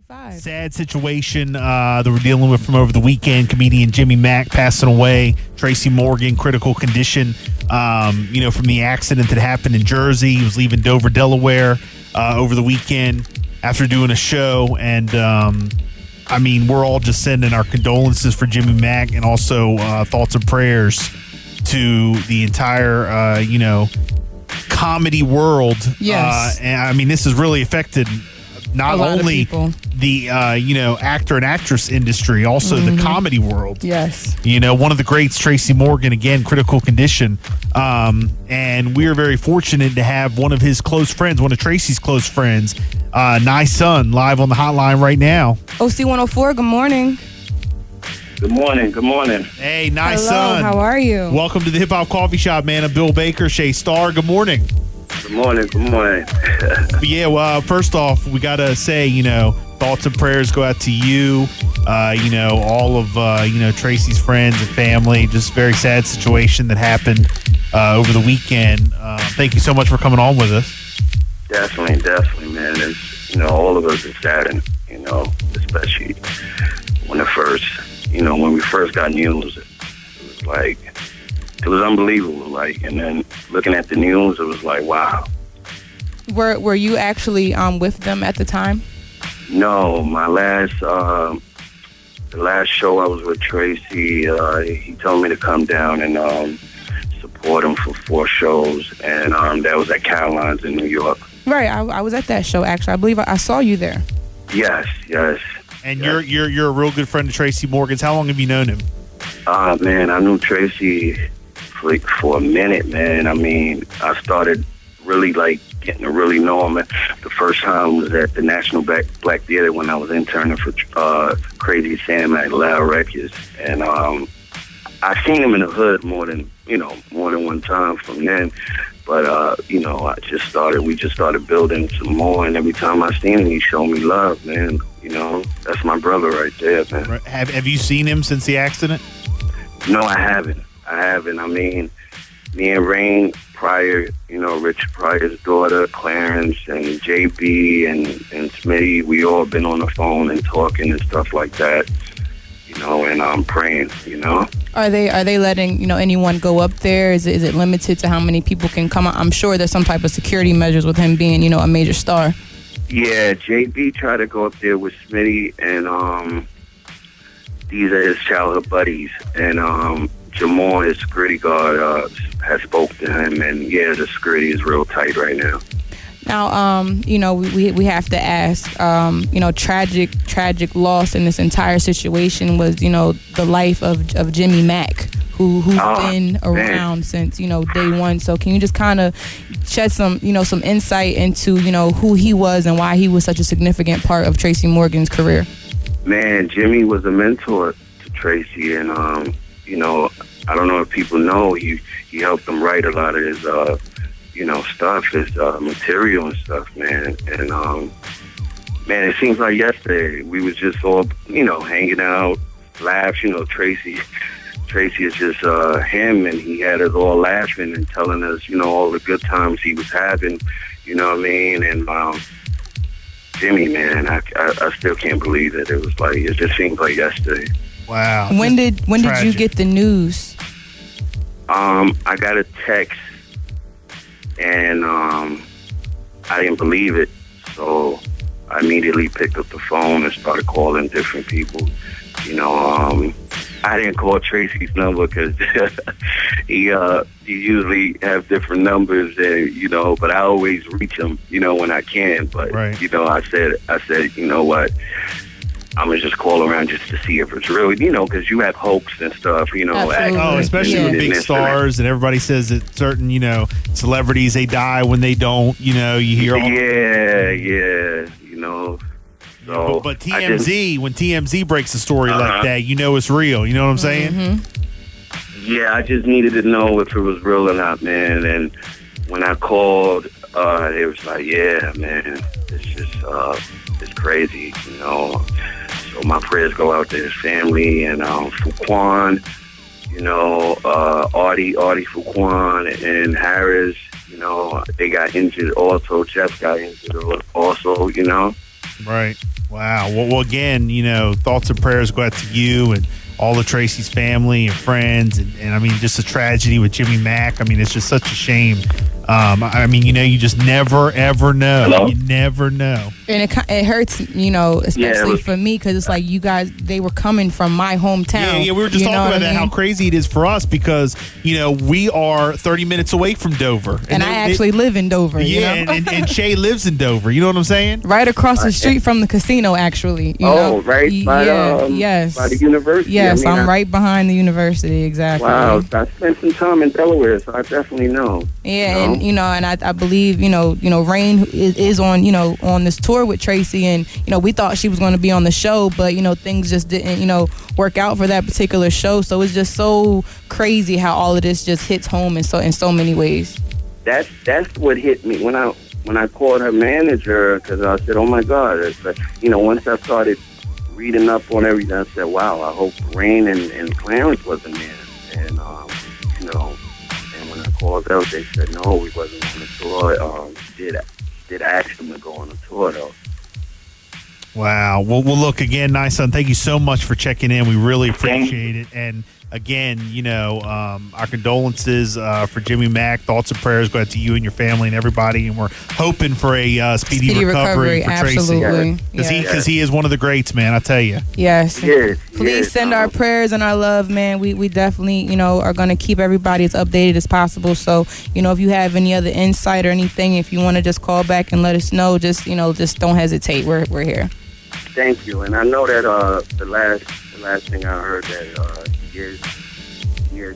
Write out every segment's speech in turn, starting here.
5. Sad situation that we're dealing with from over the weekend. Comedian Jimmy Mack passing away. Tracy Morgan, critical condition, from the accident that happened in Jersey. He was leaving Dover, Delaware over the weekend after doing a show. And, we're all just sending our condolences for Jimmy Mack and also thoughts and prayers to the entire, comedy world. Yes. This has really affected not only the actor and actress industry, also the comedy world. Yes. One of the greats, Tracy Morgan, again, critical condition. And we are very fortunate to have one of his close friends, one of Tracy's close friends, Nice Son, live on the hotline right now. OC 104, good morning. Good morning. Good morning. Hey, Nice Hello, Son. how are you? Welcome to the Hip Hop Coffee Shop, man. I'm Bill Baker Shay Star. Good morning. Good morning. Good morning. First off, we got to say, thoughts and prayers go out to you, all of, Tracy's friends and family. Just very sad situation that happened over the weekend. Thank you so much for coming on with us. Definitely, man. It's, all of us are saddened, especially when when we first got news, it was unbelievable. And then looking at the news, it was like, wow. Were you actually with them at the time? No, my the last show I was with Tracy, he told me to come down and support him for 4 shows, and that was at Caroline's in New York. Right, I was at that show actually. I believe I saw you there. Yes. And you're a real good friend of Tracy Morgan's. How long have you known him? Man, I knew Tracy for a minute, man. I started really getting to really know him. The first time was at the National Black Theater when I was interning for Crazy Sam at Loud Records, and I seen him in the hood more than one time from then. But we just started building some more, and every time I seen him, he showed me love, man. That's my brother right there, man. Right. Have you seen him since the accident? No, I haven't. Me and Rain Pryor, Rich Pryor's daughter, Clarence, and JB and Smitty, we all been on the phone and talking and stuff like that, and I'm praying, Are they letting, anyone go up there? Is it limited to how many people can come out? I'm sure there's some type of security measures with him being, a major star. Yeah, JB tried to go up there with Smitty, and these are his childhood buddies, and Jamal, his security guard, has spoke to him, and the security is real tight right now. Now, we have to ask, tragic loss in this entire situation was, the life of Jimmy Mack, who's been around since, day one. So can you just kind of shed some insight into, who he was and why he was such a significant part of Tracy Morgan's career? Man, Jimmy was a mentor to Tracy, and, I don't know if people know, he helped him write a lot of his, stuff, his material and stuff, man. And, man, it seems like yesterday we was just all, hanging out, laughs. Tracy is just him, and he had us all laughing and telling us, all the good times he was having, And Jimmy, man, I still can't believe it. It was it just seems like yesterday. Wow. When did you get the news? I got a text, and I didn't believe it, so I immediately picked up the phone and started calling different people. I didn't call Tracy's number because he usually have different numbers, and but I always reach him, when I can. But right. I said, you know what? I'm gonna just call around just to see if it's real, because you have hopes and stuff, especially with big stars, and everybody says that certain, celebrities, they die when they don't, you hear all. Yeah. So but TMZ, when TMZ breaks a story like that, it's real. You know what I'm saying? Mm-hmm. Yeah, I just needed to know if it was real or not, man. And when I called, it was like, yeah, man, it's just, it's crazy, So my prayers go out to his family and Fuquan, Artie Fuquan and Harris, they got injured also. Jeff got injured also, Right. Wow. Well, again, thoughts and prayers go out to you and all of Tracy's family and friends. And I mean, just a tragedy with Jimmy Mack. I mean, it's just such a shame. You just never, ever know. Hello? You never know. And it hurts, especially for me, because it's like you guys, they were coming from my hometown. Yeah, we were just talking about that, how crazy it is for us because, we are 30 minutes away from Dover. And I actually live in Dover. Yeah, and Shay lives in Dover. You know what I'm saying? Right across the street from the casino, actually. Right by the university. Yes, I'm right behind the university, exactly. Wow, I spent some time in Delaware, so I definitely know. Yeah, and I believe Rain is on this tour with Tracy, and we thought she was going to be on the show, but things just didn't work out for that particular show. So it's just so crazy how all of this just hits home in so many ways. That's what hit me when I called her manager, because I said, oh my God, it's like, once I started reading up on everything, I said, wow, I hope Rain and Clarence wasn't there, and and when I called out, they said no, we wasn't on the tour. Did ask them to go on the tour though. Wow. Well, look, again, nice son, thank you so much for checking in. We really appreciate it. And again, our condolences for Jimmy Mack. Thoughts and prayers go out to you and your family and everybody. And we're hoping for a speedy recovery for absolutely. Tracy. Because he is one of the greats, man, I tell you. Yes. Please send our prayers and our love, man. We definitely, are going to keep everybody as updated as possible. So, if you have any other insight or anything, if you want to just call back and let us know, just don't hesitate. We're here. Thank you. And I know that the last thing I heard that here's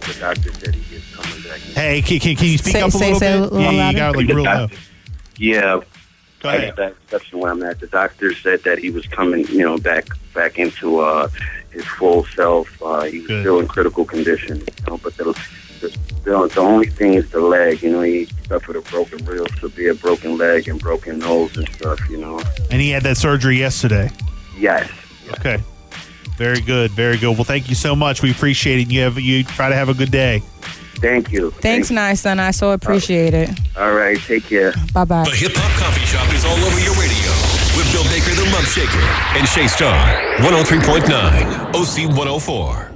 the doctor said he is coming back. Hey, can you speak up a little bit? You got real low. Yeah. Go ahead. That's where I'm at. The doctor said that he was coming, back into his full self. He was still in critical condition, but the only thing is the leg. He suffered a broken real severe broken leg and broken nose and stuff. And he had that surgery yesterday. Yes. Okay. Very good. Very good. Well, thank you so much. We appreciate it. You try to have a good day. Thank you. Thanks, nice son. I so appreciate it. All right. Take care. Bye-bye. The Hip Hop Coffee Shop is all over your radio with Bill Baker, the Love Shaker, and Shay Star, 103.9, OC 104.